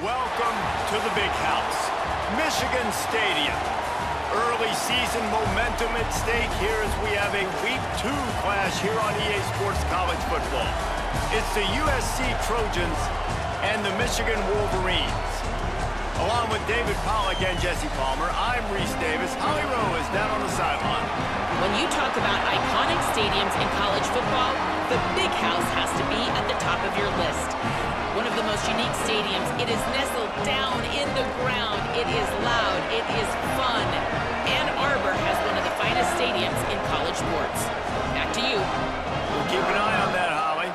Welcome to the big house, Michigan Stadium. Early season momentum at stake here as we have a Week 2 clash here on EA Sports College Football. It's the USC Trojans and the Michigan Wolverines. Along with David Pollack and Jesse Palmer, I'm Reese Davis. Holly Rowe is down on the sideline. When you talk about iconic stadiums in college football, the big house has to be at the top of your list. One of the most unique stadiums. It is nestled down in the ground. It is loud. It is fun. Ann Arbor has one of the finest stadiums in college sports. Back to you. We'll keep an eye on that, Holly.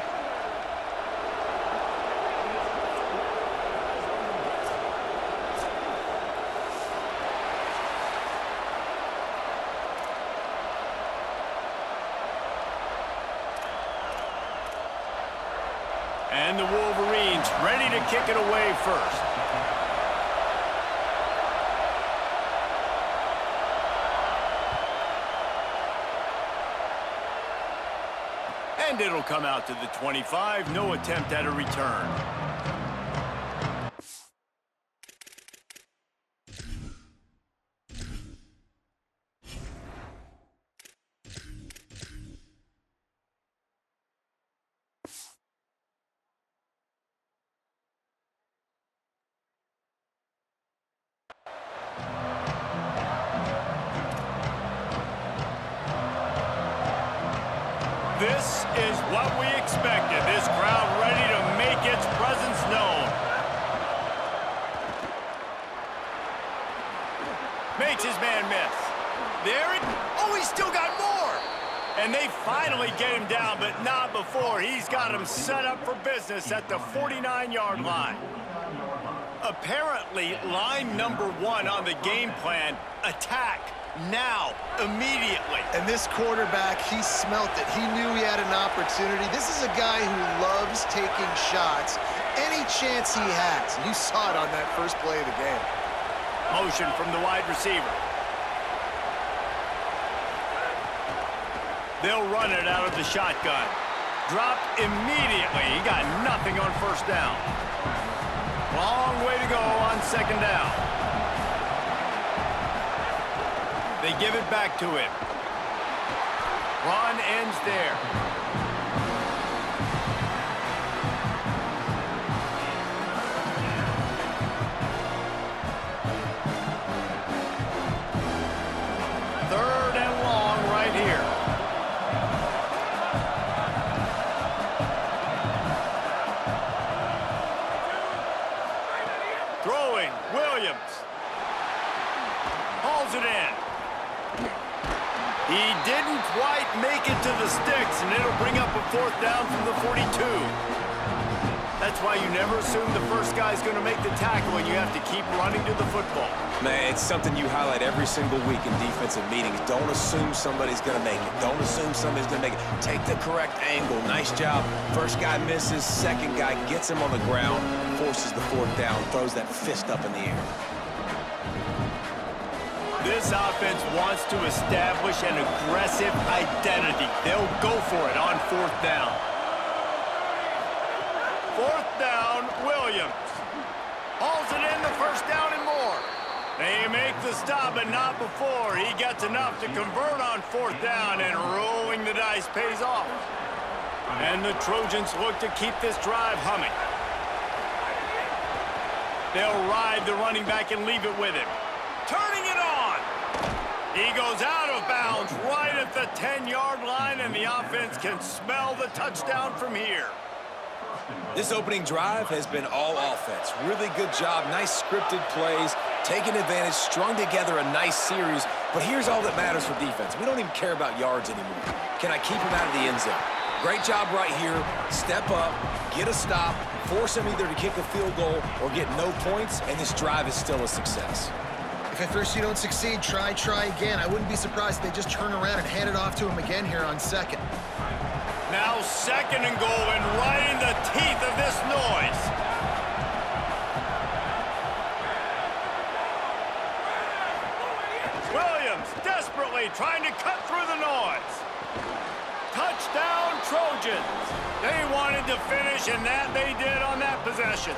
And the Wolverines ready to kick it away first. And it'll come out to the 25. No attempt at a return. This is what we expected. This crowd ready to make its presence known. Makes his man miss. There it... Oh, he's still got more! And they finally get him down, but not before. He's got him set up for business at the 49-yard line. Apparently, line number 1 on the game plan, attack. Now, immediately. And this quarterback, he smelt it. He knew he had an opportunity. This is a guy who loves taking shots any chance he has. You saw it on that first play of the game. Motion from the wide receiver. They'll run it out of the shotgun. Dropped immediately. He got nothing on first down. Long way to go on second down. They give it back to him. Run ends there. Third and long right here. Throwing, Williams. Hauls it in. He didn't quite make it to the sticks, and it'll bring up a fourth down from the 42. That's why you never assume the first guy's going to make the tackle, and you have to keep running to the football. Man, it's something you highlight every single week in defensive meetings. Don't assume somebody's going to make it. Don't assume somebody's going to make it. Take the correct angle. Nice job. First guy misses. Second guy gets him on the ground, forces the fourth down, throws that fist up in the air. This offense wants to establish an aggressive identity. They'll go for it on fourth down. Fourth down, Williams. Hauls it in, the first down and more. They make the stop, but not before. He gets enough to convert on fourth down, and rolling the dice pays off. And the Trojans look to keep this drive humming. They'll ride the running back and leave it with him. Turning it on. He goes out of bounds right at the 10-yard line, and the offense can smell the touchdown from here. This opening drive has been all offense. Really good job. Nice scripted plays, taking advantage, strung together a nice series. But here's all that matters for defense. We don't even care about yards anymore. Can I keep him out of the end zone? Great job right here. Step up, get a stop, force him either to kick a field goal or get no points, and this drive is still a success. If at first you don't succeed, try again. I wouldn't be surprised if they just turn around and hand it off to him again here on second. Now second and goal, and right in the teeth of this noise. Williams desperately trying to cut through the noise. Touchdown, Trojans. They wanted to finish, and that they did on that possession.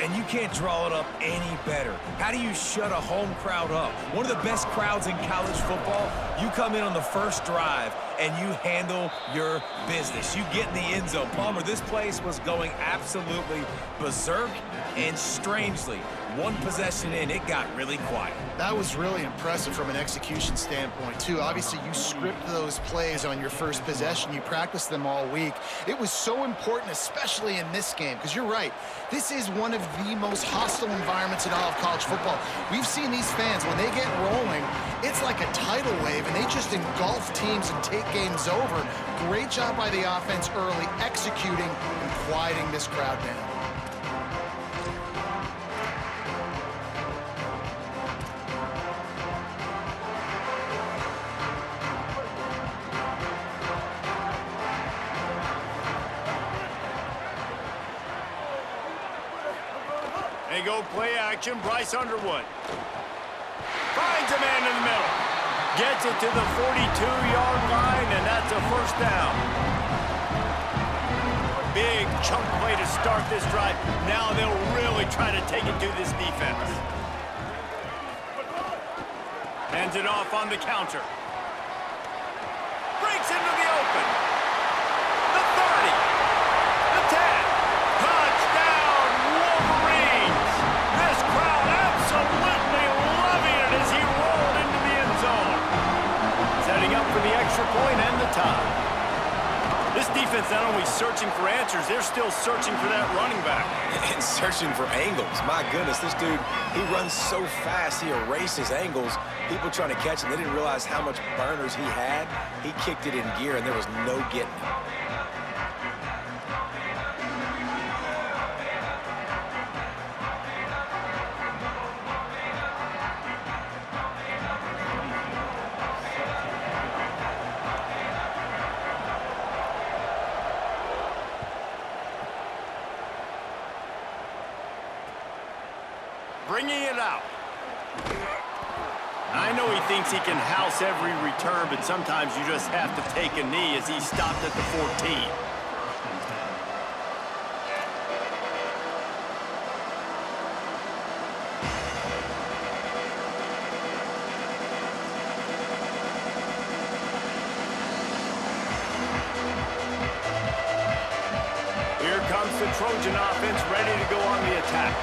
And you can't draw it up any better. How do you shut a home crowd up? One of the best crowds in college football, you come in on the first drive and you handle your business. You get in the end zone. Palmer, this place was going absolutely berserk, and strangely, one possession in, it got really quiet. That was really impressive from an execution standpoint, too. Obviously, you script those plays on your first possession. You practice them all week. It was so important, especially in this game, because you're right. This is one of the most hostile environments in all of college football. We've seen these fans, when they get rolling, it's like a tidal wave, and they just engulf teams and take games over. Great job by the offense early, executing and quieting this crowd down. They go play action. Bryce Underwood finds a man in the middle. Gets it to the 42-yard line, and that's a first down. Big chunk play to start this drive. Now they'll really try to take it to this defense. Hands it off on the counter. Breaks into the open. The 30. The 10. Touchdown, Wolverines! This crowd absolutely loving it as he rolled into the end zone. Setting up for the extra point and the tie. This defense not only searching for answers, they're still searching for that running back. And searching for angles. My goodness, this dude, he runs so fast, he erases angles. People trying to catch him, they didn't realize how much burners he had. He kicked it in gear, and there was no getting him. Bringing it out. I know he thinks he can house every return, but sometimes you just have to take a knee as he stopped at the 14. Here comes the Trojan offense ready to go on the attack.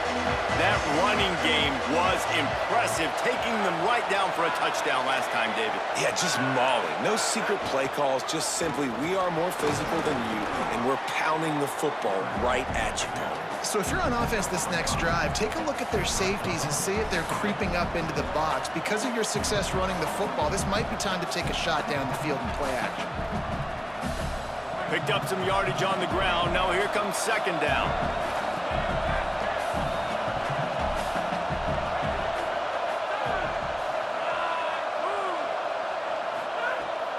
That running game was impressive, taking them right down for a touchdown last time, David. Yeah, just mauling. No secret play calls, just simply we are more physical than you, and we're pounding the football right at you, Palmer. So if you're on offense this next drive, take a look at their safeties and see if they're creeping up into the box. Because of your success running the football, this might be time to take a shot down the field and play action. Picked up some yardage on the ground. Now here comes second down.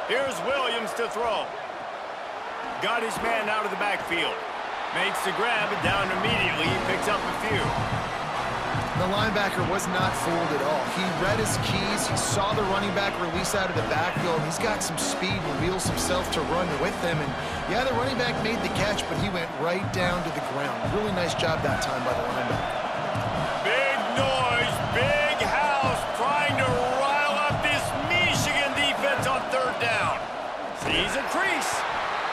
Here's Williams to throw. Got his man out of the backfield. Makes the grab, and down immediately. He picks up a few. The linebacker was not fooled at all. He read his keys. He saw the running back release out of the backfield. He's got some speed and wheels himself to run with him. And yeah, the running back made the catch, but he went right down to the ground. Really nice job that time by the linebacker. Big noise, big house, trying to rile up this Michigan defense on third down. Sees a crease.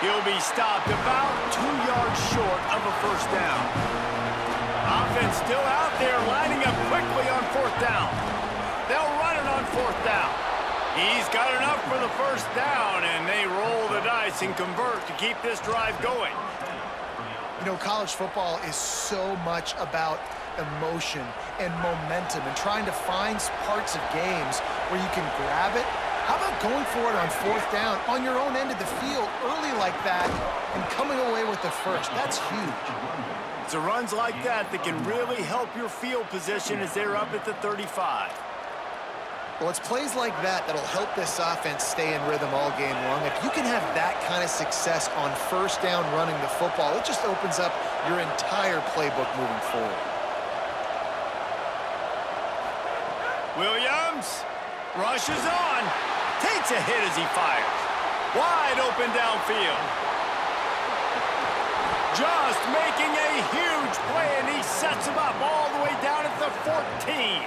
He'll be stopped about 2 yards short of a first down. Offense still out there, lining up quickly on fourth down. They'll run it on fourth down. He's got enough for the first down, and they roll the dice and convert to keep this drive going. You know, college football is so much about emotion and momentum and trying to find parts of games where you can grab it. How about going for it on fourth down on your own end of the field early like that and coming away with the first? That's huge. It's the runs like that that can really help your field position as they're up at the 35. Well, it's plays like that that'll help this offense stay in rhythm all game long. If you can have that kind of success on first down running the football, it just opens up your entire playbook moving forward. Williams rushes on, takes a hit as he fires. Wide open downfield. Just making a huge play, and he sets him up the 14.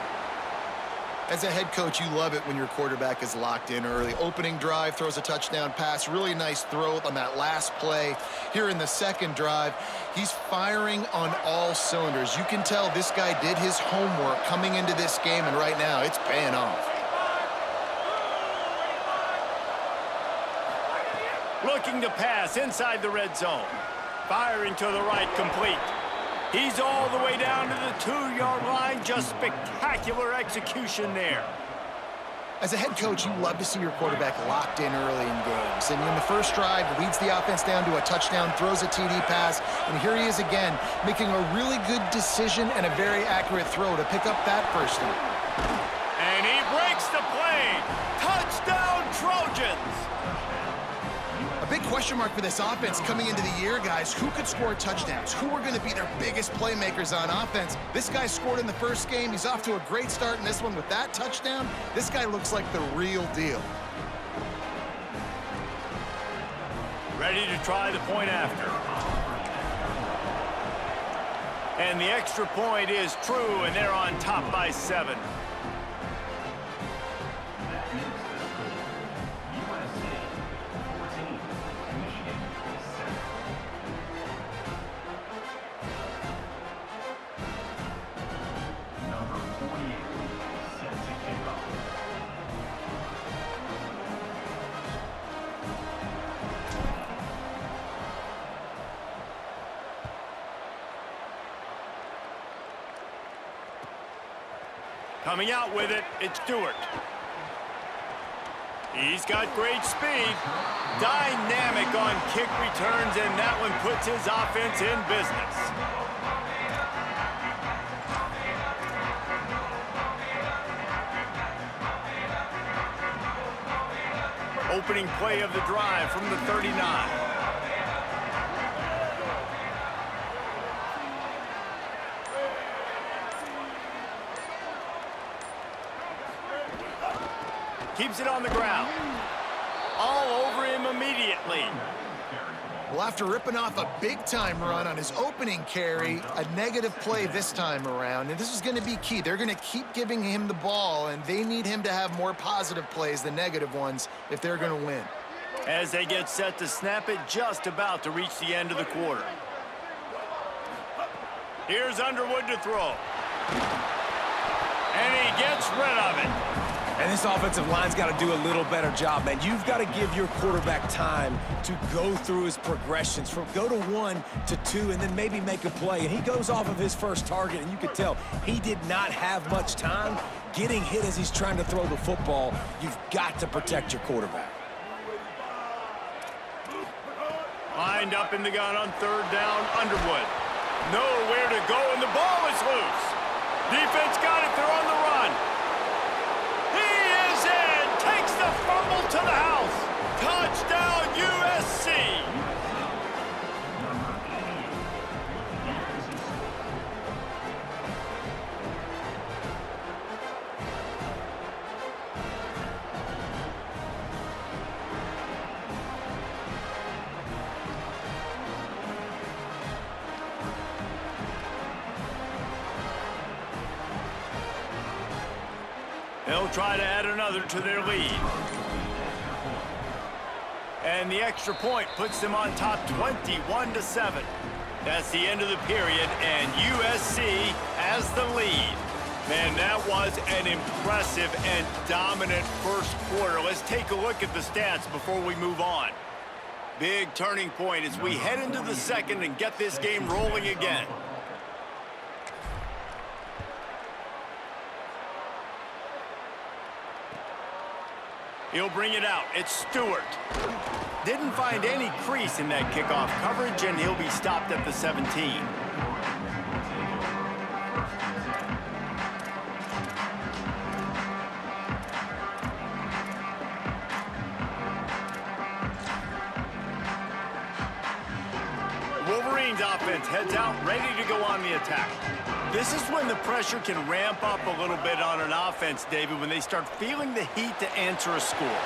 As a head coach, you love it when your quarterback is locked in early. Opening drive, throws a touchdown pass. Really nice throw on that last play. Here in the second drive, he's firing on all cylinders. You can tell this guy did his homework coming into this game, and right now it's paying off. Looking to pass inside the red zone. Firing to the right, complete. He's all the way down to the 2-yard line. Just spectacular execution there. As a head coach, you love to see your quarterback locked in early in games. And in the first drive, leads the offense down to a touchdown, throws a TD pass, and here he is again, making a really good decision and a very accurate throw to pick up that first down. And he breaks the play. Touchdown, Trojans! A big question mark for this offense coming into the year, guys. Who could score touchdowns? Who are going to be their biggest playmakers on offense? This guy scored in the first game. He's off to a great start in this one with that touchdown. This guy looks like the real deal. Ready to try the point after. And the extra point is true, and they're on top by 7. Coming out with it, it's Stewart. He's got great speed. Dynamic on kick returns, and that one puts his offense in business. Opening play of the drive from the 39. Keeps it on the ground. All over him immediately. Well, after ripping off a big-time run on his opening carry, a negative play this time around, and this is going to be key. They're going to keep giving him the ball, and they need him to have more positive plays than negative ones if they're going to win. As they get set to snap it, just about to reach the end of the quarter. Here's Underwood to throw. And he gets rid of it. And this offensive line's got to do a little better job, man. You've got to give your quarterback time to go through his progressions from go to 1 to 2 and then maybe make a play. And he goes off of his first target, and you can tell he did not have much time getting hit as he's trying to throw the football. You've got to protect your quarterback. Lined up in the gun on third down, Underwood. Nowhere to go, and the ball is loose. Defense got it, they're on the run. Takes the fumble to the house. Touchdown, USC. They'll try to add another to their lead. And the extra point puts them on top 21-7. That's the end of the period, and USC has the lead. Man, that was an impressive and dominant first quarter. Let's take a look at the stats before we move on. Big turning point as we head into the second and get this game rolling again. He'll bring it out. It's Stewart. Didn't find any crease in that kickoff coverage, and he'll be stopped at the 17. Wolverines offense heads out, ready to go on the attack. This is when the pressure can ramp up a little bit on an offense, David, when they start feeling the heat to answer a score.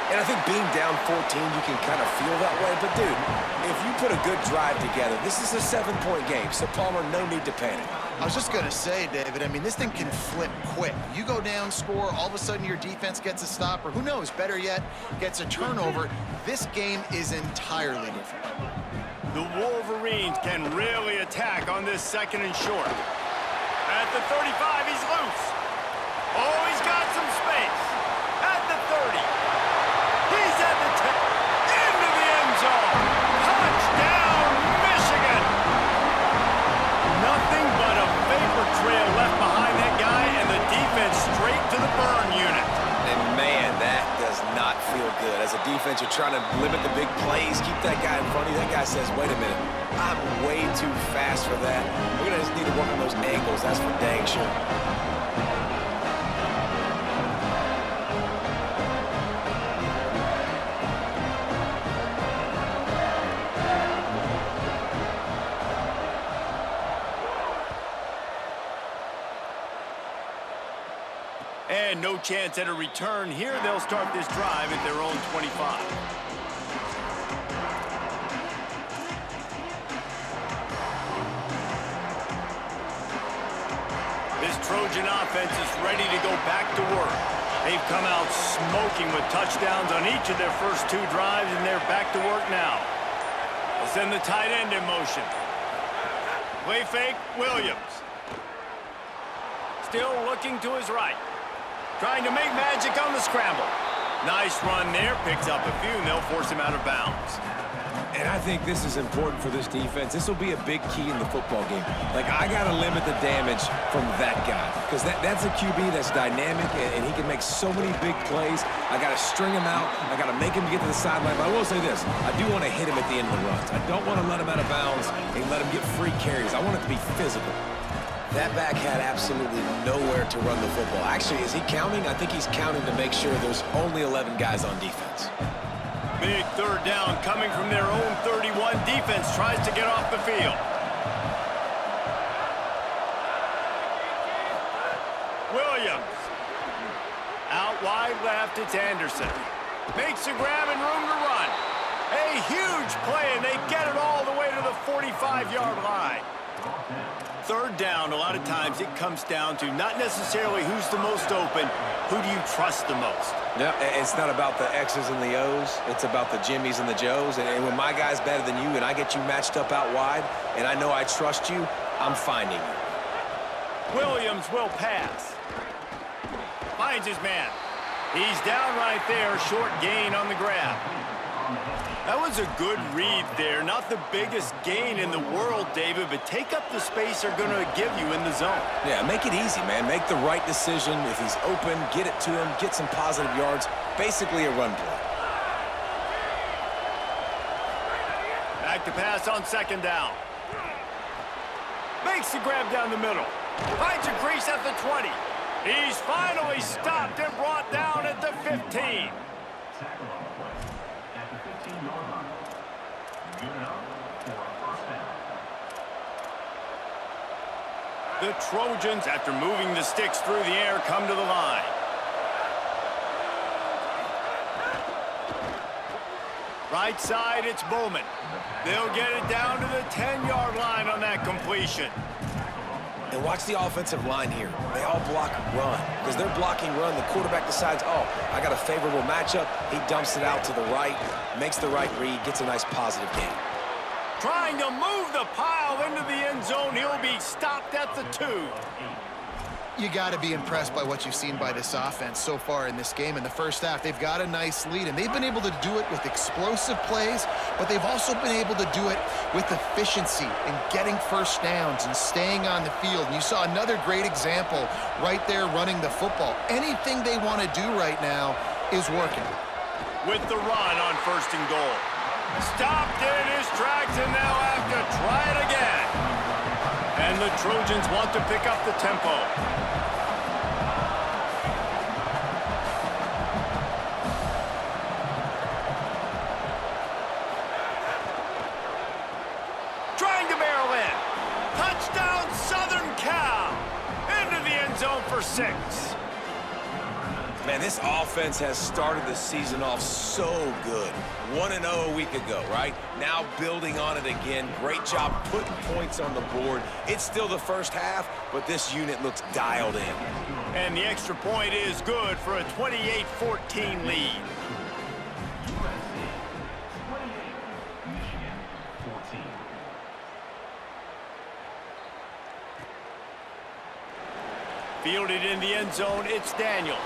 And I think being down 14, you can kind of feel that way. But, dude, if you put a good drive together, this is a 7-point game. So, Palmer, no need to panic. I was just going to say, David, I mean, this thing can flip quick. You go down, score, all of a sudden your defense gets a stop, or who knows, better yet, gets a turnover. This game is entirely different. The Wolverines can really attack on this 2nd and short. At the 35, he's loose. Oh, he's got some space. At the 30. He's at the 10. Into the end zone. Touchdown, Michigan. Nothing but a vapor trail left behind that guy, and the defense straight to the burn unit. And, man, that does not feel good. As a defense, you're trying to limit the big plays, keep that guy in front of you. That guy says, wait a minute, I'm way too fast for that. We're going to just need to work on those angles. That's for dang sure. And no chance at a return here. They'll start this drive at their own 25. This Trojan offense is ready to go back to work. They've come out smoking with touchdowns on each of their first 2 drives, and they're back to work now. They'll send the tight end in motion. Play fake, Williams. Still looking to his right. Trying to make magic on the scramble. Nice run there, picks up a few, and they'll force him out of bounds. And I think this is important for this defense. This will be a big key in the football game. Like, I got to limit the damage from that guy, because that's a QB that's dynamic, and he can make so many big plays. I got to string him out. I got to make him get to the sideline. But I will say this. I do want to hit him at the end of the runs. I don't want to let him out of bounds and let him get free carries. I want it to be physical. That back had absolutely nowhere to run the football. Actually, is he counting? I think he's counting to make sure there's only 11 guys on defense. Big 3rd down coming from their own 31. Defense tries to get off the field. Williams. Out wide left, it's Anderson. Makes a grab and room to run. A huge play, and they get it all the way to the 45-yard line. 3rd down, a lot of times it comes down to not necessarily who's the most open, who do you trust the most? Yeah, it's not about the X's and the O's. It's about the Jimmies and the Joes. And when my guy's better than you and I get you matched up out wide and I know I trust you, I'm finding you. Williams will pass. Finds his man. He's down right there, short gain on the grab. That was a good read there. Not the biggest gain in the world, David, but take up the space they're going to give you in the zone. Yeah, make it easy, man. Make the right decision. If he's open, get it to him, get some positive yards. Basically a run play. Back to pass on 2nd down. Makes the grab down the middle. Finds a crease at the 20. He's finally stopped and brought down at the 15. The Trojans, after moving the sticks through the air, come to the line. Right side, it's Bowman. They'll get it down to the 10-yard line on that completion. And watch the offensive line here. They all block run. Because they're blocking run, the quarterback decides, oh, I got a favorable matchup. He dumps it out to the right, makes the right read, gets a nice positive gain. Trying to move the pile into the end zone. He'll be stopped at the 2. You got to be impressed by what you've seen by this offense so far in this game. In the first half, they've got a nice lead, and they've been able to do it with explosive plays, but they've also been able to do it with efficiency and getting first downs and staying on the field. And you saw another great example right there running the football. Anything they want to do right now is working. With the run on 1st and goal. Stopped in his tracks, and they'll have to try it again. And the Trojans want to pick up the tempo. Trying to barrel 6. Man, this offense has started the season off so good. 1-0 a week ago, right? Now building on it again. Great job putting points on the board. It's still the first half, but this unit looks dialed in. And the extra point is good for a 28-14 lead. Fielded in the end zone, it's Daniels.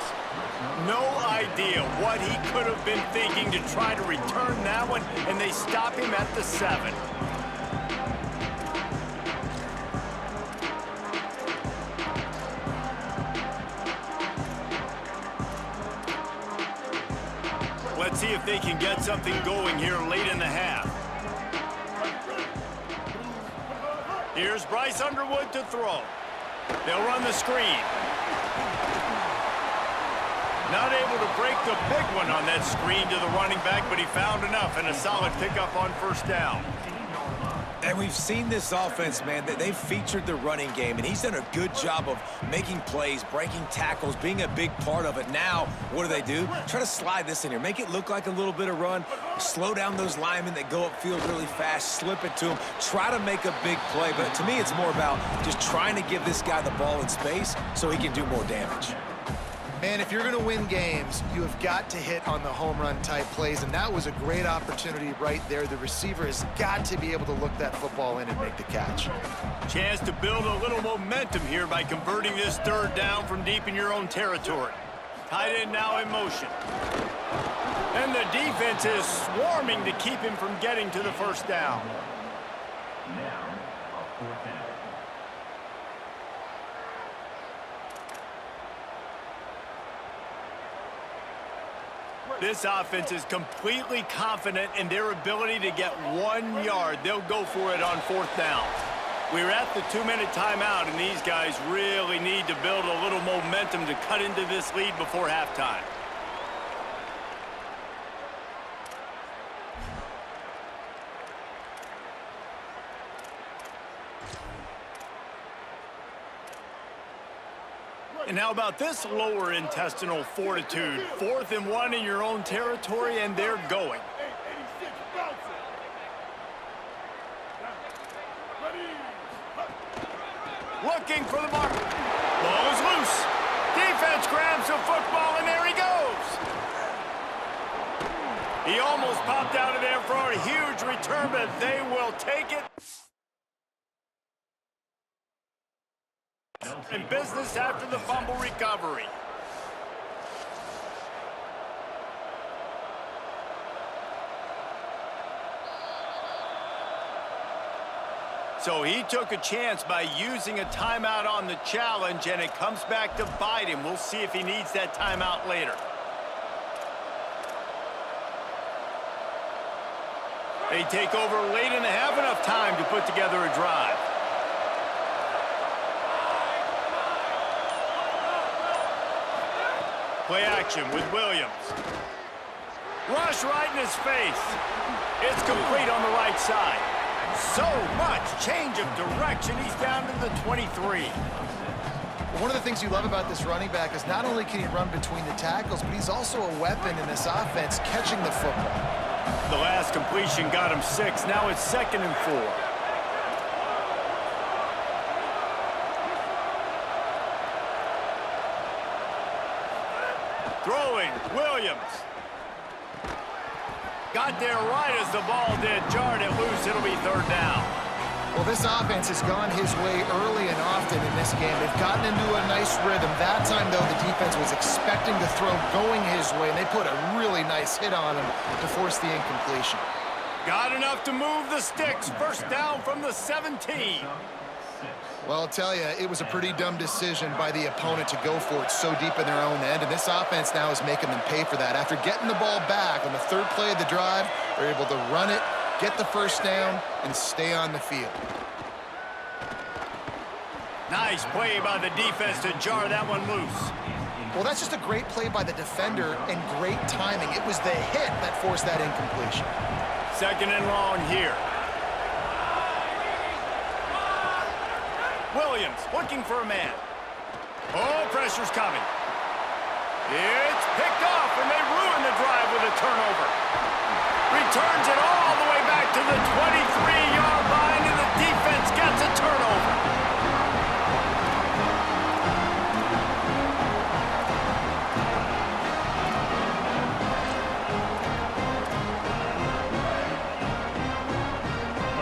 No idea what he could have been thinking to try to return that one, and they stop him at the 7. Let's see if they can get something going here late in the half. Here's Bryce Underwood to throw. They'll run the screen. Not able to break the big one on that screen to the running back, but he found enough and a solid pickup on first down. And we've seen this offense, man, that they've featured the running game, and he's done a good job of making plays, breaking tackles, being a big part of it. Now, what do? Try to slide this in here. Make it look like a little bit of run. Slow down those linemen that go upfield really fast. Slip it to them. Try to make a big play. But to me, it's more about just trying to give this guy the ball in space so he can do more damage. Man, if you're going to win games, you have got to hit on the home run type plays, and that was a great opportunity right there. The receiver has got to be able to look that football in and make the catch. Chance to build a little momentum here by converting this third down from deep in your own territory. Tight end now in motion. And the defense is swarming to keep him from getting to the first down. This offense is completely confident in their ability to get 1 yard. They'll go for it on fourth down. We're at the 2-minute timeout, and these guys really need to build a little momentum to cut into this lead before halftime. And how about this lower intestinal fortitude? 4th and 1 in your own territory, and they're going. Looking for the mark. Ball is loose. Defense grabs the football, and there he goes. He almost popped out of there for a huge return, but they will take it. In business after the fumble recovery. So he took a chance by using a timeout on the challenge, and it comes back to bite him. We'll see if he needs that timeout later. They take over late and they have enough time to put together a drive. Play action with Williams. Rush right in his face. It's complete on the right side. So much change of direction. He's down to the 23. One of the things you love about this running back is not only can he run between the tackles, but he's also a weapon in this offense, catching the football. The last completion got him 6. Now it's 2nd and 4. Throwing, Williams. Got there right as the ball did. Jarred it loose. It'll be 3rd down. Well, this offense has gone his way early and often in this game. They've gotten into a nice rhythm. That time, though, the defense was expecting the throw going his way, and they put a really nice hit on him to force the incompletion. Got enough to move the sticks. 1st down from the 17. Well, I'll tell you, it was a pretty dumb decision by the opponent to go for it so deep in their own end, and this offense now is making them pay for that. After getting the ball back on the 3rd play of the drive, they're able to run it, get the 1st down, and stay on the field. Nice play by the defense to jar that one loose. Well, that's just a great play by the defender and great timing. It was the hit that forced that incompletion. 2nd and long here. Williams looking for a man. Oh, pressure's coming. It's picked off, and they ruin the drive with a turnover. Returns it all the way back to the 23-yard line, and the defense gets a turnover.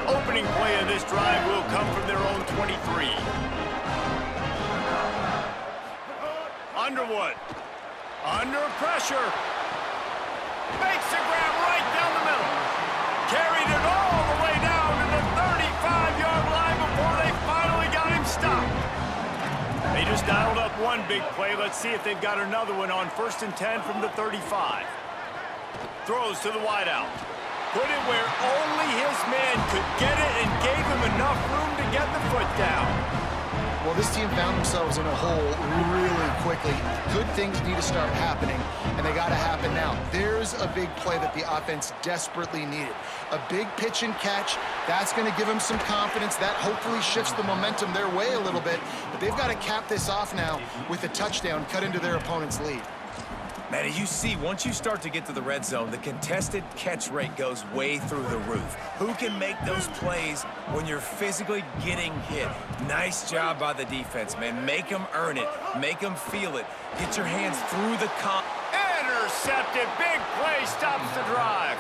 Opening play of this drive will come from their own 23. Underwood. Under pressure. Makes the grab right down the middle. Carried it all the way down to the 35-yard line before they finally got him stopped. They just dialed up one big play. Let's see if they've got another one on 1st and 10 from the 35. Throws to the wideout. Put it where only his man could get it and gave him enough room to get the foot down. Well, this team found themselves in a hole really quickly. Good things need to start happening, and they got to happen now. There's a big play that the offense desperately needed. A big pitch and catch. That's going to give them some confidence. That hopefully shifts the momentum their way a little bit. But they've got to cap this off now with a touchdown cut into their opponent's lead. Man, you see, once you start to get to the red zone, the contested catch rate goes way through the roof. Who can make those plays when you're physically getting hit? Nice job by the defense, man. Make them earn it. Make them feel it. Get your hands through the Intercepted. Big play stops the drive.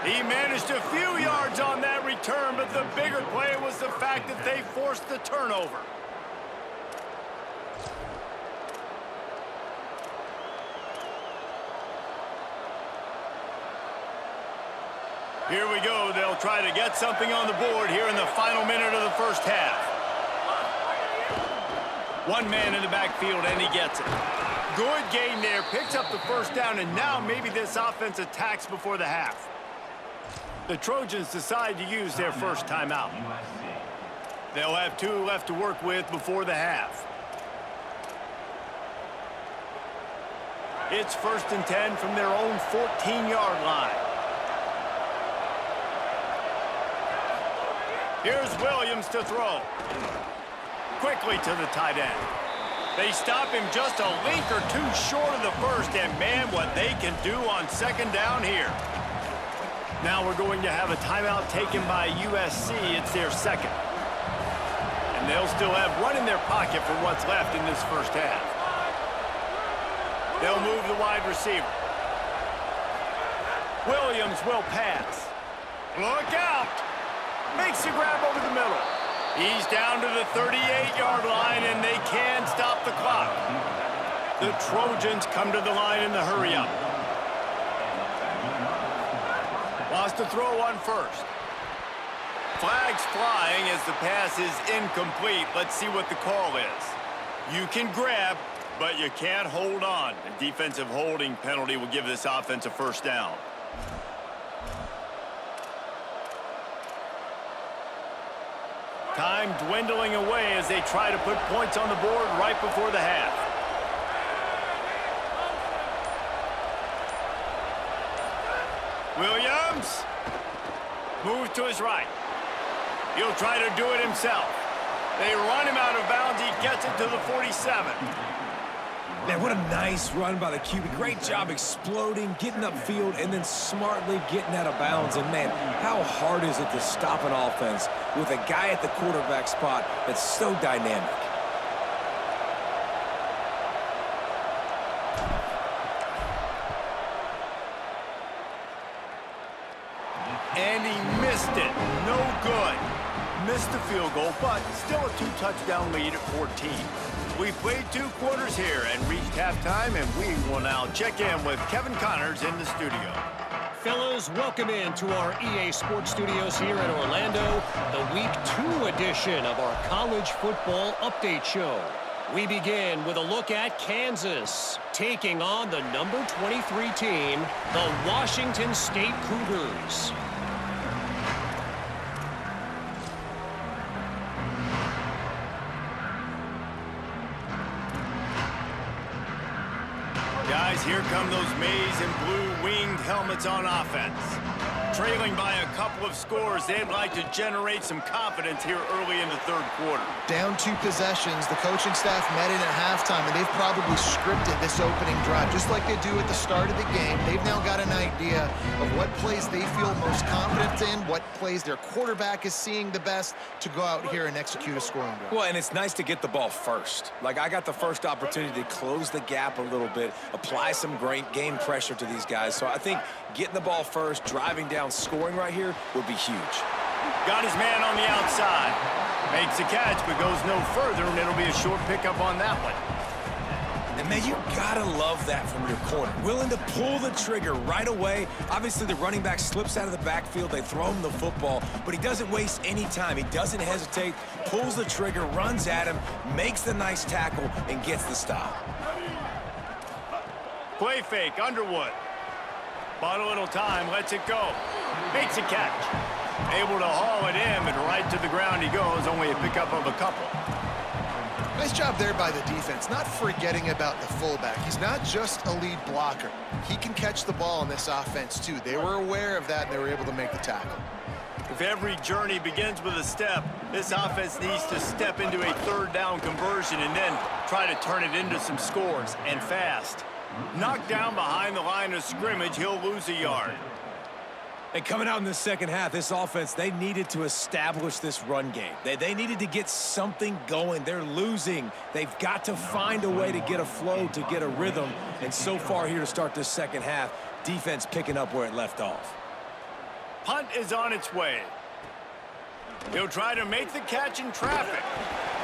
He managed a few yards on that return, but the bigger play was the fact that they forced the turnover. Here we go. They'll try to get something on the board here in the final minute of the first half. One man in the backfield, and he gets it. Good gain there. Picks up the first down, and now maybe this offense attacks before the half. The Trojans decide to use their first timeout. They'll have 2 left to work with before the half. It's 1st and 10 from their own 14-yard line. Here's Williams to throw. Quickly to the tight end. They stop him just a length or 2 short of the first, and man, what they can do on 2nd down here. Now we're going to have a timeout taken by USC. It's their 2nd. And they'll still have one in their pocket for what's left in this first half. They'll move the wide receiver. Williams will pass. Look out! Makes the grab over the middle. He's down to the 38-yard line, and they can stop the clock. The Trojans come to the line in the hurry-up. Lost to throw on 1st. Flags flying as the pass is incomplete. Let's see what the call is. You can grab, but you can't hold on. A defensive holding penalty will give this offense a first down. Time dwindling away as they try to put points on the board right before the half. Williams moves to his right. He'll try to do it himself. They run him out of bounds. He gets it to the 47. Man, what a nice run by the QB. Great job exploding, getting upfield, and then smartly getting out of bounds. And, man, how hard is it to stop an offense with a guy at the quarterback spot that's so dynamic? And he missed it. No good. Missed the field goal, but still a 2-touchdown lead at 14. We played 2 quarters here and reached halftime, and we will now check in with Kevin Connors in the studio. Fellas, welcome in to our EA Sports Studios here in Orlando, the Week 2 edition of our College Football Update Show. We begin with a look at Kansas, taking on the number 23 team, the Washington State Cougars. Guys, here come those maize and blue winged helmets on offense. Trailing by a couple of scores, they'd like to generate some confidence here early in the third quarter. Down 2 possessions, the coaching staff met in at halftime, and they've probably scripted this opening drive, just like they do at the start of the game. They've now got an idea of what plays they feel most confident in, what plays their quarterback is seeing the best to go out here and execute a scoring drive. Well, and it's nice to get the ball first. Like, I got the first opportunity to close the gap a little bit, apply some great game pressure to these guys. So I think getting the ball first, driving down, scoring right here would be huge. Got his man on the outside. Makes a catch, but goes no further, and it'll be a short pickup on that one. And, man, you gotta love that from your corner. Willing to pull the trigger right away. Obviously, the running back slips out of the backfield. They throw him the football, but he doesn't waste any time. He doesn't hesitate, pulls the trigger, runs at him, makes the nice tackle, and gets the stop. Play fake, Underwood. Bought a little time, lets it go. Makes a catch. Able to haul it in, but right to the ground he goes. Only a pickup of a couple. Nice job there by the defense, not forgetting about the fullback. He's not just a lead blocker. He can catch the ball in this offense, too. They were aware of that, and they were able to make the tackle. If every journey begins with a step, this offense needs to step into a third down conversion and then try to turn it into some scores, and fast. Knocked down behind the line of scrimmage, he'll lose a yard. And coming out in the second half, this offense, they needed to establish this run game. They needed to get something going. They're losing. They've got to find a way to get a flow, to get a rhythm. And so far here to start this second half, defense picking up where it left off. Punt is on its way. He'll try to make the catch in traffic.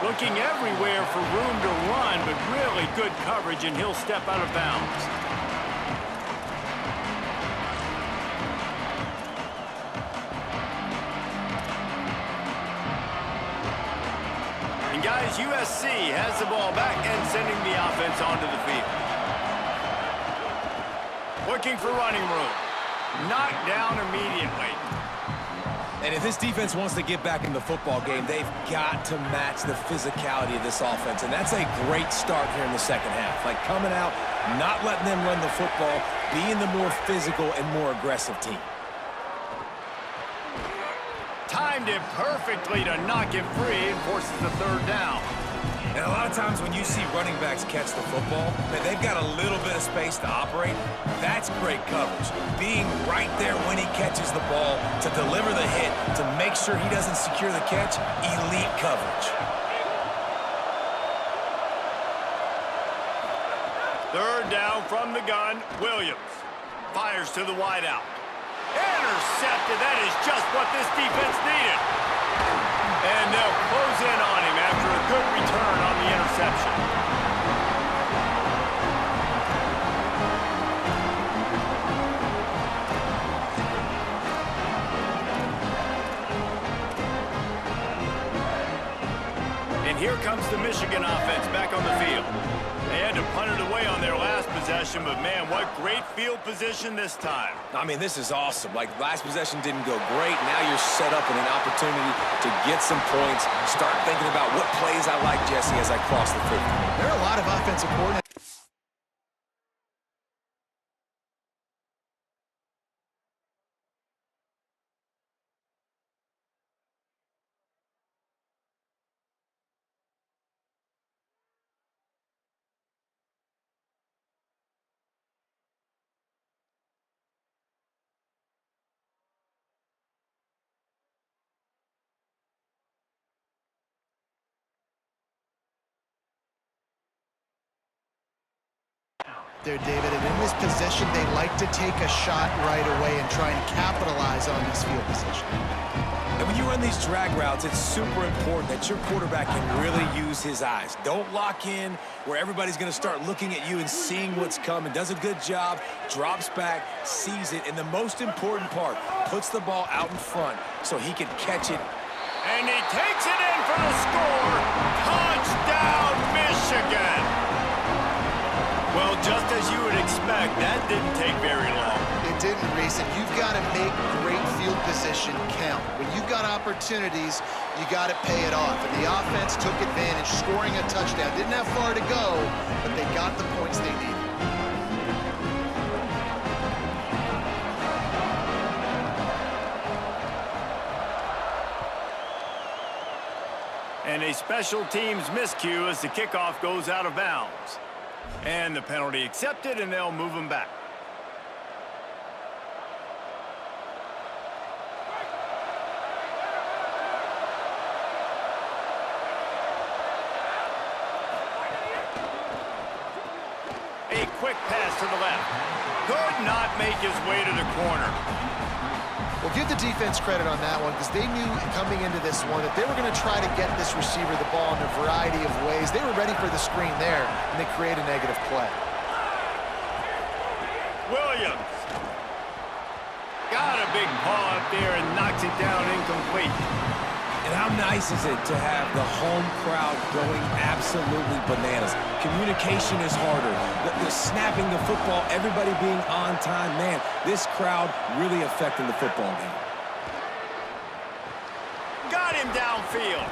Looking everywhere for room to run, but really good coverage, and he'll step out of bounds. And guys, USC has the ball back and sending the offense onto the field. Looking for running room. Knocked down immediately. And if this defense wants to get back in the football game, they've got to match the physicality of this offense. And that's a great start here in the second half. Like, coming out, not letting them run the football, being the more physical and more aggressive team. Timed it perfectly to knock him free and forces the third down. And a lot of times when you see running backs catch the football, man, they've got a little bit of space to operate. That's great coverage. Being right there when he catches the ball to deliver the hit, to make sure he doesn't secure the catch, elite coverage. Third down from the gun, Williams. Fires to the wideout. Intercepted. That is just what this defense needed. And they'll close in on him after a good return on the interception. And here comes the Michigan offense back on the field. They had to punt it away on their last possession, but man, what great field position this time. I mean, this is awesome. Like, last possession didn't go great. Now you're set up in an opportunity to get some points. Start thinking about what plays I like, Jesse, as I cross the 50. There are a lot of offensive coordinators. There, David, and in this position, they like to take a shot right away and try and capitalize on this field position. And when you run these drag routes, it's super important that your quarterback can really use his eyes. Don't lock in where everybody's going to start looking at you and seeing what's coming. Does a good job, drops back, sees it, and the most important part, puts the ball out in front so he can catch it. And he takes it in for the score. Touchdown, Michigan. Well, just as you would expect, that didn't take very long. It didn't, Reese, and you've got to make great field position count. When you've got opportunities, you got to pay it off. And the offense took advantage, scoring a touchdown. Didn't have far to go, but they got the points they needed. And a special teams miscue as the kickoff goes out of bounds. And the penalty accepted, and they'll move them back. A quick pass to the left. Could not make his way to the corner. Well, give the defense credit on that one because they knew coming into this one that they were going to try to get this receiver the ball in a variety of ways. They were ready for the screen there, and they create a negative play. Williams. Got a big paw up there and knocks it down incomplete. And how nice is it to have the home crowd going absolutely bananas? Communication is harder. The snapping the football, everybody being on time. Man, this crowd really affecting the football game. Got him downfield.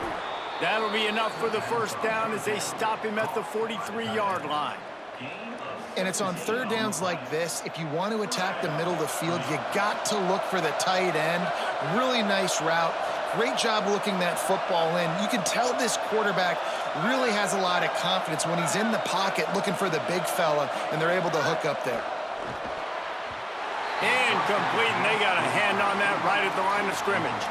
That'll be enough for the first down as they stop him at the 43-yard line. And it's on third downs like this. If you want to attack the middle of the field, you got to look for the tight end. Really nice route. Great job looking that football in. You can tell this quarterback really has a lot of confidence when he's in the pocket looking for the big fella, and they're able to hook up there. Incomplete, and they got a hand on that right at the line of scrimmage.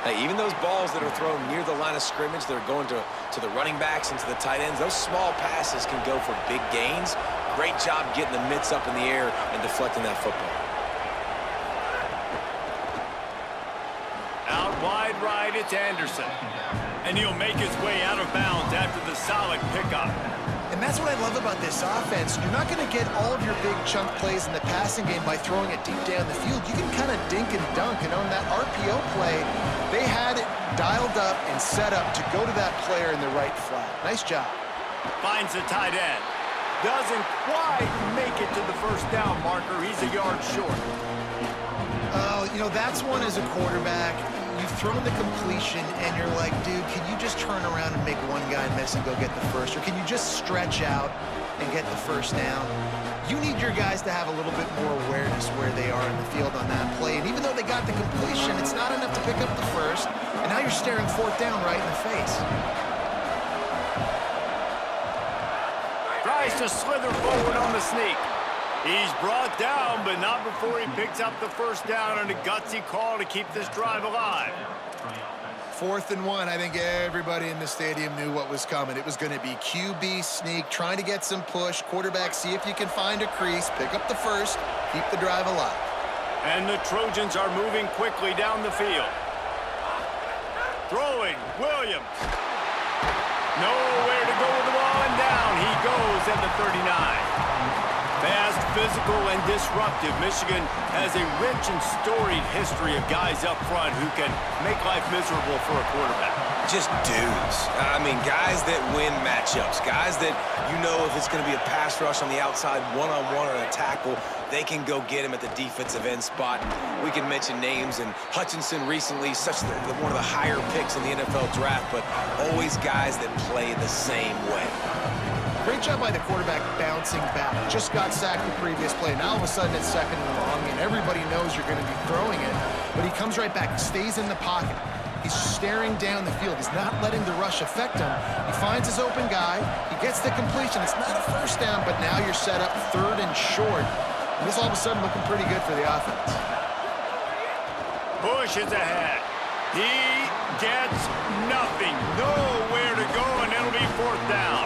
Hey, even those balls that are thrown near the line of scrimmage that are going to the running backs and to the tight ends, those small passes can go for big gains. Great job getting the mitts up in the air and deflecting that football. Out wide right, it's Anderson. And he'll make his way out of bounds after the solid pickup. And that's what I love about this offense. You're not going to get all of your big chunk plays in the passing game by throwing it deep down the field. You can kind of dink and dunk. And on that RPO play, they had it dialed up and set up to go to that player in the right flat. Nice job. Finds the tight end. Doesn't quite make it to the first down marker. He's a yard short. Oh, you know, that's one as a quarterback. You've thrown the completion, and you're like, dude, can you just turn around and make one guy miss and go get the first? Or can you just stretch out and get the first down? You need your guys to have a little bit more awareness where they are in the field on that play. And even though they got the completion, it's not enough to pick up the first. And now you're staring fourth down right in the face. Tries to slither forward on the sneak. He's brought down, but not before he picks up the first down and a gutsy call to keep this drive alive. 4th and 1. I think everybody in the stadium knew what was coming. It was going to be QB sneak, trying to get some push. Quarterback, see if you can find a crease, pick up the first, keep the drive alive. And the Trojans are moving quickly down the field. Throwing, Williams. Nowhere to go with the ball, and down he goes at the 39. Fast, physical, and disruptive. Michigan has a rich and storied history of guys up front who can make life miserable for a quarterback. Just dudes. I mean, guys that win matchups. Guys that, you know, if it's going to be a pass rush on the outside, one-on-one or a tackle, they can go get him at the defensive end spot. We can mention names, and Hutchinson recently, one of the higher picks in the NFL draft, but always guys that play the same way. Great job by the quarterback bouncing back. Just got sacked the previous play. Now all of a sudden it's 2nd and long, and everybody knows you're going to be throwing it. But he comes right back, stays in the pocket. He's staring down the field. He's not letting the rush affect him. He finds his open guy. He gets the completion. It's not a first down, but now you're set up 3rd and short. And this all of a sudden looking pretty good for the offense. Bush is ahead. He gets nothing. Nowhere to go, and it'll be 4th down.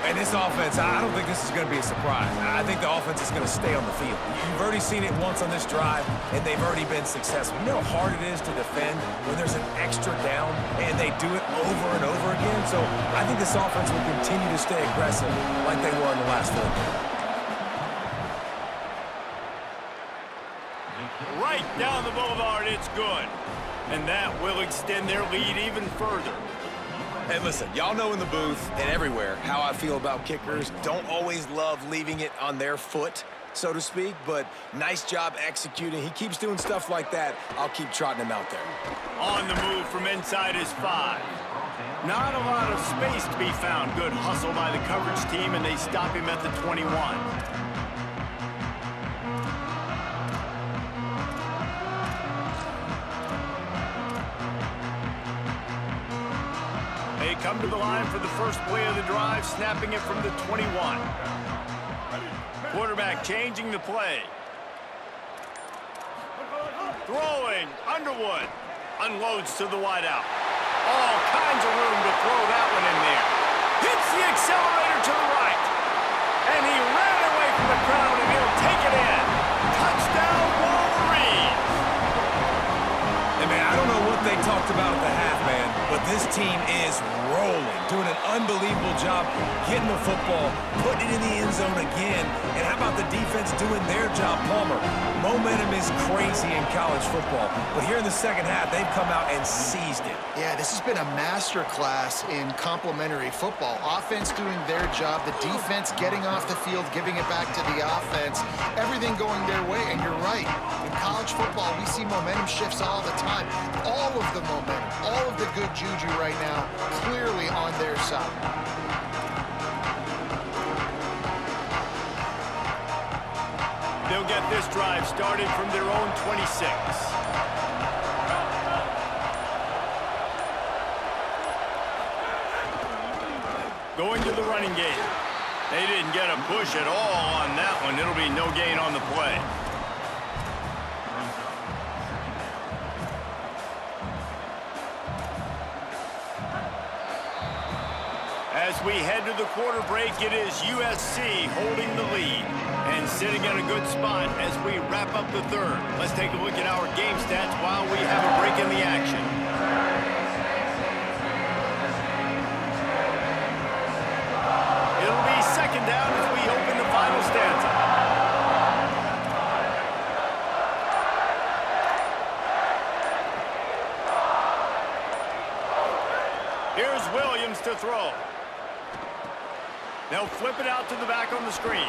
And this offense, I don't think this is going to be a surprise. I think the offense is going to stay on the field. You've already seen it once on this drive, and they've already been successful. You know how hard it is to defend when there's an extra down, and they do it over and over again. So I think this offense will continue to stay aggressive like they were in the last 4. Right down the boulevard, it's good. And that will extend their lead even further. Hey, listen, y'all know in the booth and everywhere how I feel about kickers. Don't always love leaving it on their foot, so to speak, but nice job executing. He keeps doing stuff like that. I'll keep trotting him out there. On the move from inside his 5. Not a lot of space to be found. Good hustle by the coverage team, and they stop him at the 21. come to the line for the first play of the drive, snapping it from the 21. Quarterback changing the play. Throwing, Underwood. Unloads to the wideout. All kinds of room to throw that one in there. Hits the accelerator to the right. And he ran away from the crowd, and he'll take it in. Touchdown, Wolverines. Hey, man, I don't know what they talked about at the half, man, but this team is rolling, doing an unbelievable job getting the football, putting it in the end zone again. And how about the defense doing their job, Palmer? Momentum is crazy in college football, but here in the second half, they've come out and seized it. Yeah, this has been a master class in complementary football. Offense doing their job, the defense getting off the field, giving it back to the offense, everything going their way. And you're right, in college football, we see momentum shifts all the time. All of the momentum, all of the good juju right now, clearly on their side. They'll get this drive started from their own 26. Going to the running game. They didn't get a push at all on that one. It'll be no gain on the play. As we head to the quarter break, it is USC holding the lead and sitting in a good spot as we wrap up the third. Let's take a look at our game stats while we have a break in the action. It'll be second down as we open the final stanza. Here's Williams to throw. They'll flip it out to the back on the screen.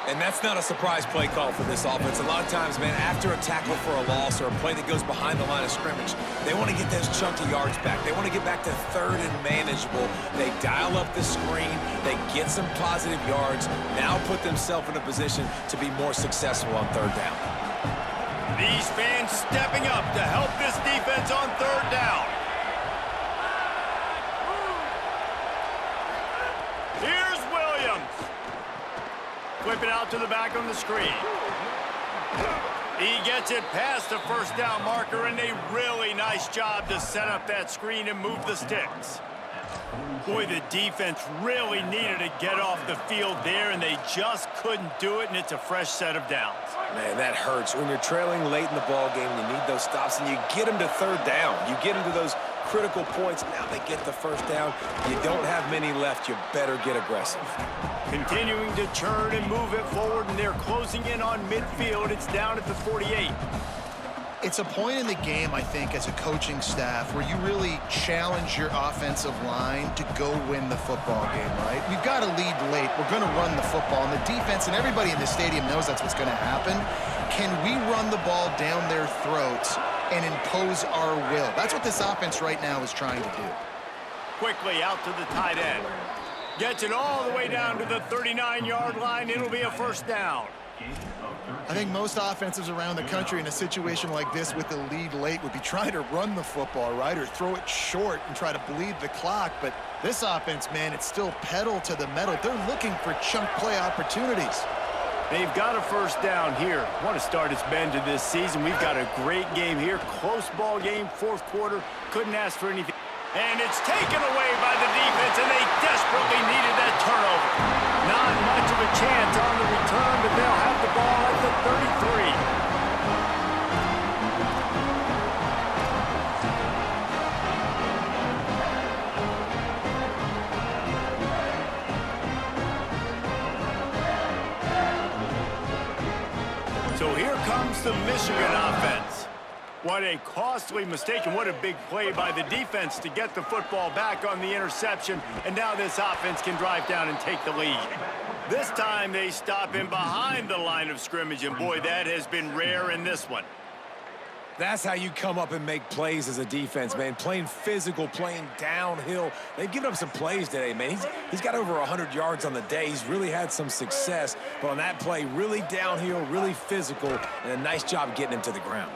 And that's not a surprise play call for this offense. A lot of times, man, after a tackle for a loss or a play that goes behind the line of scrimmage, they want to get those chunky yards back. They want to get back to third and manageable. They dial up the screen. They get some positive yards. Now put themselves in a position to be more successful on third down. These fans stepping up to help this defense on third down. Here's Williams. Flip it out to the back on the screen. He gets it past the first down marker, and a really nice job to set up that screen and move the sticks. Boy, the defense really needed to get off the field there, and they just couldn't do it, and it's a fresh set of downs. Man, that hurts. When you're trailing late in the ball game, you need those stops, and you get them to third down. You get them to those critical points. Now they get the first down. You don't have many left. You better get aggressive. Continuing to turn and move it forward, and they're closing in on midfield. It's down at the 48. It's a point in the game, I think, as a coaching staff where you really challenge your offensive line to go win the football game, right? We've got to lead late. We're going to run the football. And the defense and everybody in the stadium knows that's what's going to happen. Can we run the ball down their throats and impose our will? That's what this offense right now is trying to do. Quickly out to the tight end. Gets it all the way down to the 39-yard line. It'll be a first down. I think most offenses around the country in a situation like this with the lead late would be trying to run the football, right, or throw it short and try to bleed the clock. But this offense, man, it's still pedal to the metal. They're looking for chunk play opportunities. They've got a first down here. Want to start its bend to this season. We've got a great game here. Close ball game, fourth quarter. Couldn't ask for anything. And it's taken away by the defense, and they desperately needed that turnover. Not much of a chance on the return, but they'll have the ball at the 33. So here comes the Michigan offense. What a costly mistake, and what a big play by the defense to get the football back on the interception. And now this offense can drive down and take the lead. This time they stop him behind the line of scrimmage, and boy, that has been rare in this one. That's how you come up and make plays as a defense, man. Playing physical, playing downhill. They've given up some plays today, man. He's got over 100 yards on the day. He's really had some success. But on that play, really downhill, really physical, and a nice job getting him to the ground.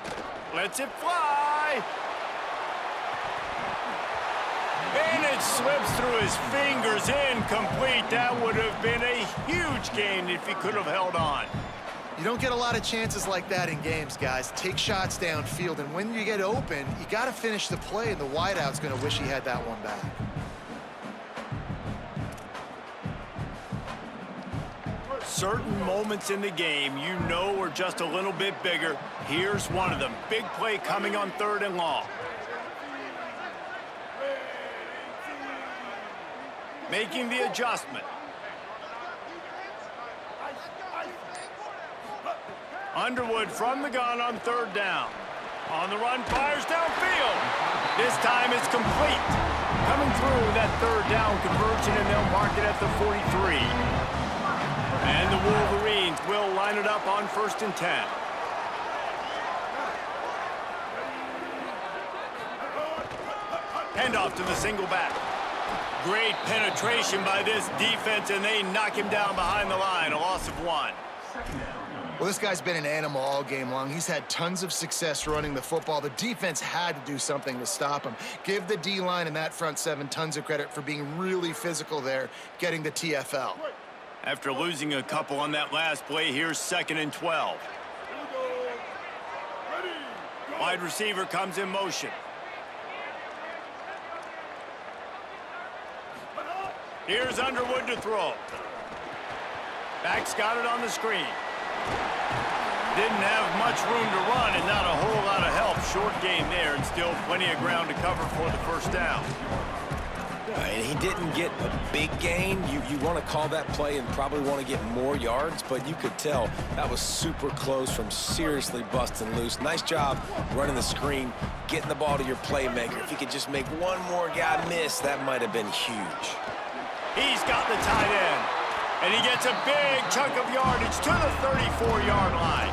Lets it fly. And it's it slips through his fingers, incomplete. That would have been a huge gain if he could have held on. You don't get a lot of chances like that in games, guys. Take shots downfield, and when you get open, you got to finish the play, and the wideout's going to wish he had that one back. Certain moments in the game you know are just a little bit bigger. Here's one of them. Big play coming on 3rd and long. Making the adjustment. Underwood from the gun on 3rd down. On the run, fires downfield. This time it's complete. Coming through that 3rd down conversion, and they'll mark it at the 43. And the Wolverines will line it up on 1st and 10. Handoff to the single back. Great penetration by this defense, and they knock him down behind the line. A loss of 1. Well, this guy's been an animal all game long. He's had tons of success running the football. The defense had to do something to stop him. Give the D-line and that front 7 tons of credit for being really physical there, getting the TFL. After losing a couple on that last play, here's 2nd and 12. Wide receiver comes in motion. Here's Underwood to throw. Back's got it on the screen. Didn't have much room to run and not a whole lot of help. Short game there, and still plenty of ground to cover for the 1st down. And he didn't get a big gain. You want to call that play and probably want to get more yards, but you could tell that was super close from seriously busting loose. Nice job running the screen, getting the ball to your playmaker. If he could just make one more guy miss, that might have been huge. He's got the tight end, and he gets a big chunk of yardage to the 34-yard line.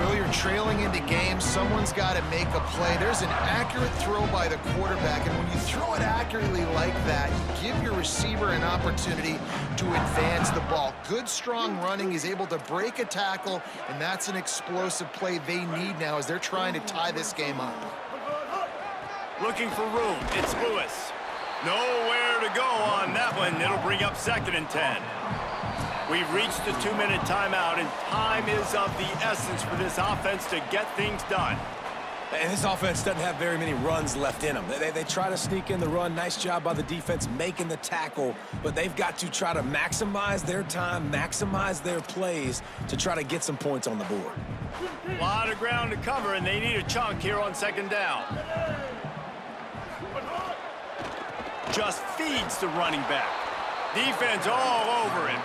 Well, you're trailing into games. Someone's got to make a play. There's an accurate throw by the quarterback, and when you throw it accurately like that, you give your receiver an opportunity to advance the ball. Good, strong running. He's able to break a tackle, and that's an explosive play they need now as they're trying to tie this game up. Looking for room. It's Lewis. Nowhere to go on that one. It'll bring up 2nd and 10. We've reached the 2-minute timeout, and time is of the essence for this offense to get things done. And this offense doesn't have very many runs left in them. They try to sneak in the run. Nice job by the defense making the tackle, but they've got to try to maximize their time, maximize their plays to try to get some points on the board. A lot of ground to cover, and they need a chunk here on 2nd down. Just feeds the running back. Defense all over him.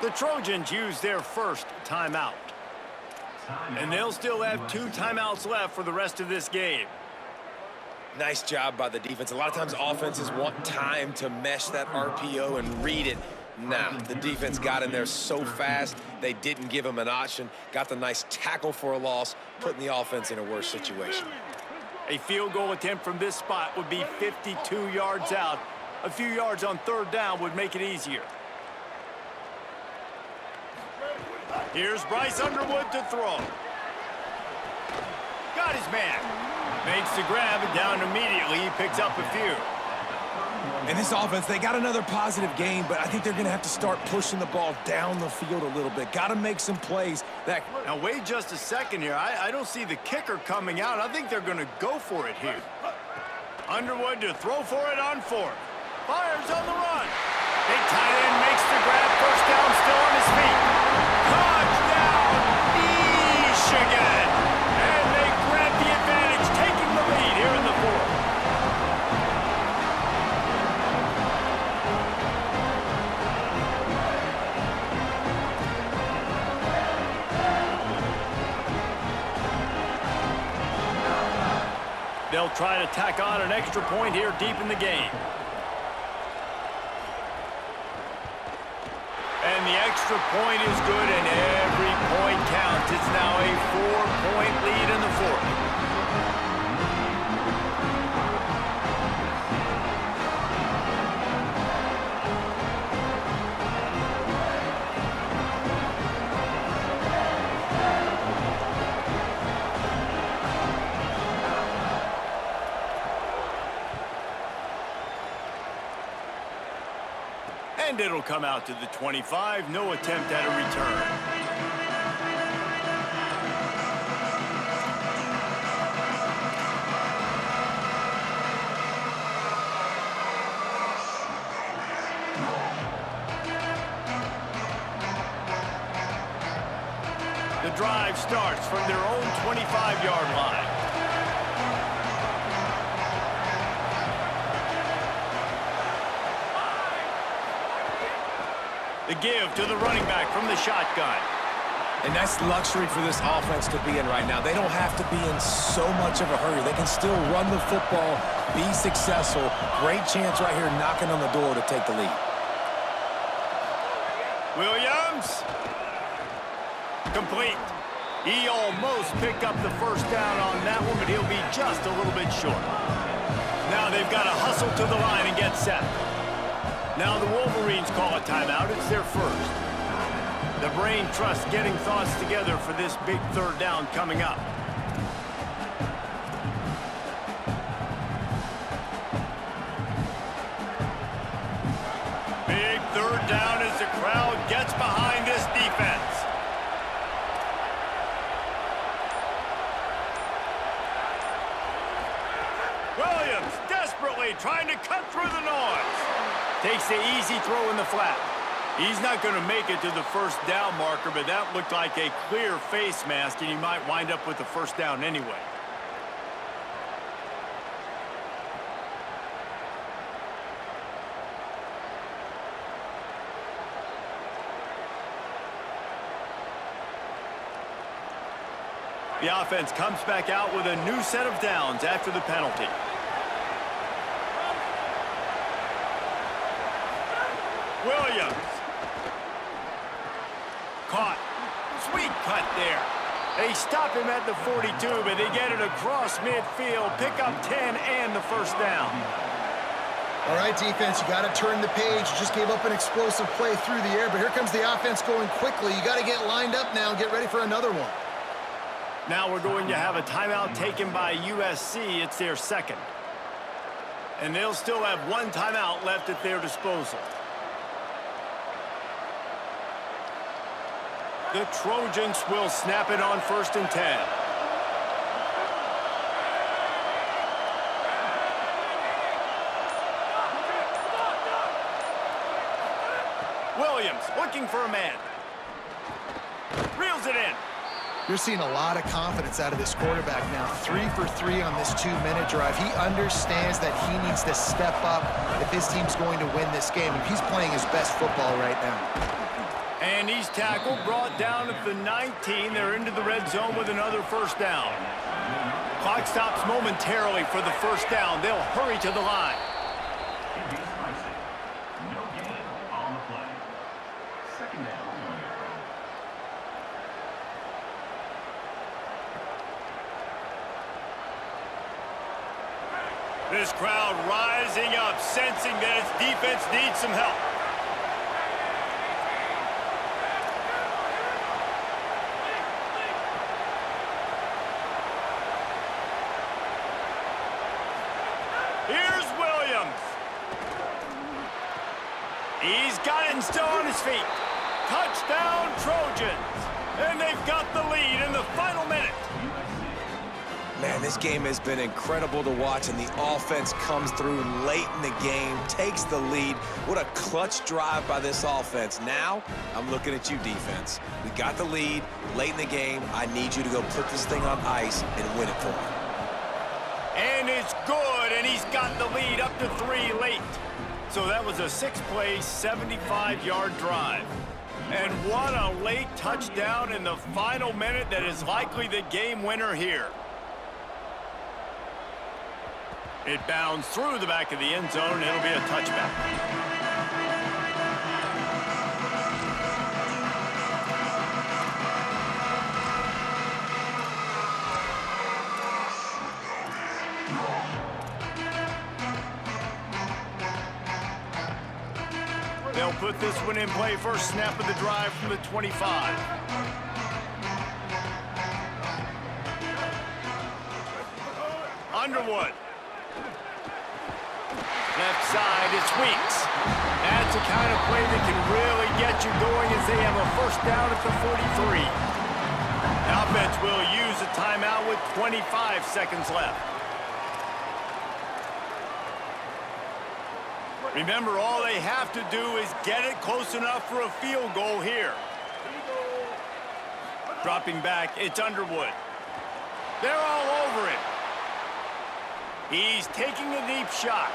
The Trojans use their 1st timeout. And they'll still have 2 timeouts left for the rest of this game. Nice job by the defense. A lot of times offenses want time to mesh that RPO and read it. Nah, the defense got in there so fast, they didn't give him an option. Got the nice tackle for a loss, putting the offense in a worse situation. A field goal attempt from this spot would be 52 yards out. A few yards on 3rd down would make it easier. Here's Bryce Underwood to throw. Got his man. Makes the grab, and down immediately. He picks up a few. In this offense, they got another positive gain, but I think they're going to have to start pushing the ball down the field a little bit. Got to make some plays. Now, wait just a second here. I don't see the kicker coming out. I think they're going to go for it here. Underwood to throw for it on 4th. Fires on the run. Big tight end makes the grab. 1st down, still on his feet. Touchdown, Michigan. And they grab the advantage, taking the lead here in the 4th. They'll try to tack on an extra point here deep in the game. And the extra point is good, and every point counts. It's now a 4-point lead in the 4th. And it'll come out to the 25. No attempt at a return. The drive starts from their own 25-yard line. The give to the running back from the shotgun. And that's luxury for this offense to be in right now. They don't have to be in so much of a hurry. They can still run the football, be successful. Great chance right here knocking on the door to take the lead. Williams. Complete. He almost picked up the first down on that one, but he'll be just a little bit short. Now they've got to hustle to the line and get set. Now the Wolverines call a timeout. It's their first. The brain trust getting thoughts together for this big third down coming up. Big third down as the crowd gets behind this defense. Williams desperately trying to cut through the noise. Takes the easy throw in the flat. He's not going to make it to the first down marker, but that looked like a clear face mask, and he might wind up with the first down anyway. The offense comes back out with a new set of downs after the penalty. Williams. Caught. Sweet cut there. They stop him at the 42, but they get it across midfield. Pick up 10 and the first down. All right, defense, you got to turn the page. You just gave up an explosive play through the air, but here comes the offense going quickly. You got to get lined up now and get ready for another one. Now we're going to have a timeout taken by USC. It's their second. And they'll still have one timeout left at their disposal. The Trojans will snap it on 1st and 10. Williams looking for a man. Reels it in. You're seeing a lot of confidence out of this quarterback now. 3 for 3 on this 2-minute drive. He understands that he needs to step up if his team's going to win this game. He's playing his best football right now. And he's tackled, brought down at the 19. They're into the red zone with another first down. Clock stops momentarily for the first down. They'll hurry to the line. This crowd rising up, sensing that its defense needs some help. Here's Williams. He's got it and still on his feet. Touchdown, Trojans. And they've got the lead in the final minute. Man, this game has been incredible to watch, and the offense comes through late in the game, takes the lead. What a clutch drive by this offense. Now, I'm looking at you, defense. We got the lead late in the game. I need you to go put this thing on ice and win it for me. And it's good, and he's got the lead up to 3 late. So that was a 6-play, 75-yard drive. And what a late touchdown in the final minute that is likely the game winner here. It bounds through the back of the end zone, and it'll be a touchback. They'll put this one in play. First snap of the drive from the 25. Underwood. Left side, it's Weeks. That's the kind of play that can really get you going as they have a first down at the 43. The offense will use a timeout with 25 seconds left. Remember, all they have to do is get it close enough for a field goal here. Dropping back, it's Underwood. They're all over him. He's taking a deep shot.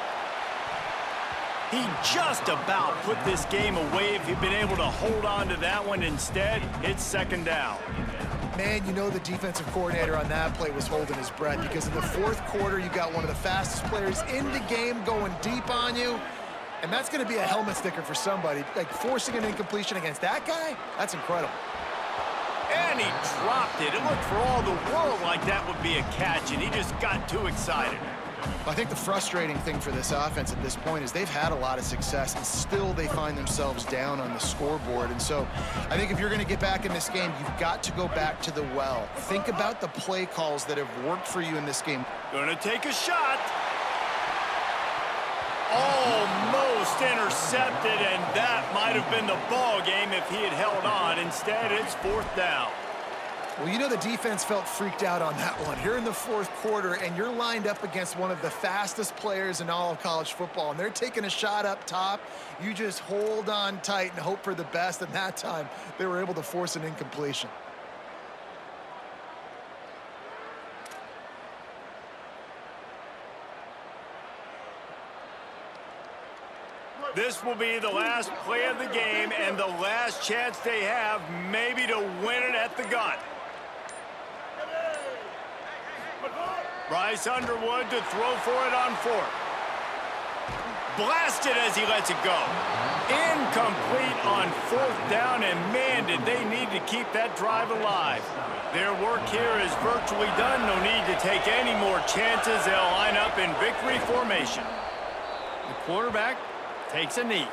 He just about put this game away if he'd been able to hold on to that one. Instead, it's second down. Man, you know the defensive coordinator on that play was holding his breath, because in the fourth quarter, you got one of the fastest players in the game going deep on you. And that's going to be a helmet sticker for somebody. Like, forcing an incompletion against that guy, that's incredible. And he dropped it. It looked for all the world like that would be a catch, and he just got too excited. I think the frustrating thing for this offense at this point is they've had a lot of success, and still they find themselves down on the scoreboard. And so I think if you're going to get back in this game, you've got to go back to the well. Think about the play calls that have worked for you in this game. Gonna take a shot. Almost intercepted, and that might have been the ball game if he had held on. Instead, it's fourth down. Well, you know the defense felt freaked out on that one. You're in the fourth quarter, and you're lined up against one of the fastest players in all of college football, and they're taking a shot up top. You just hold on tight and hope for the best, and that time they were able to force an incompletion. This will be the last play of the game and the last chance they have maybe to win it at the gun. Bryce Underwood to throw for it on fourth. Blasted as he lets it go. Incomplete on fourth down, and man, did they need to keep that drive alive. Their work here is virtually done. No need to take any more chances. They'll line up in victory formation. The quarterback takes a knee.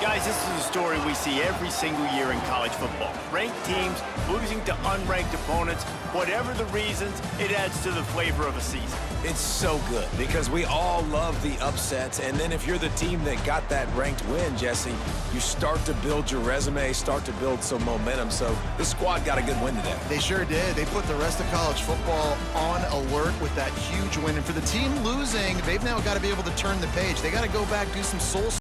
Guys, this is a story we see every single year in college football. Ranked teams losing to unranked opponents. Whatever the reasons, it adds to the flavor of a season. It's so good because we all love the upsets, and then if you're the team that got that ranked win, Jesse, you start to build your resume, start to build some momentum. So this squad got a good win today. They sure did. They put the rest of college football on alert with that huge win. And for the team losing, they've now got to be able to turn the page. They got to go back, do some soul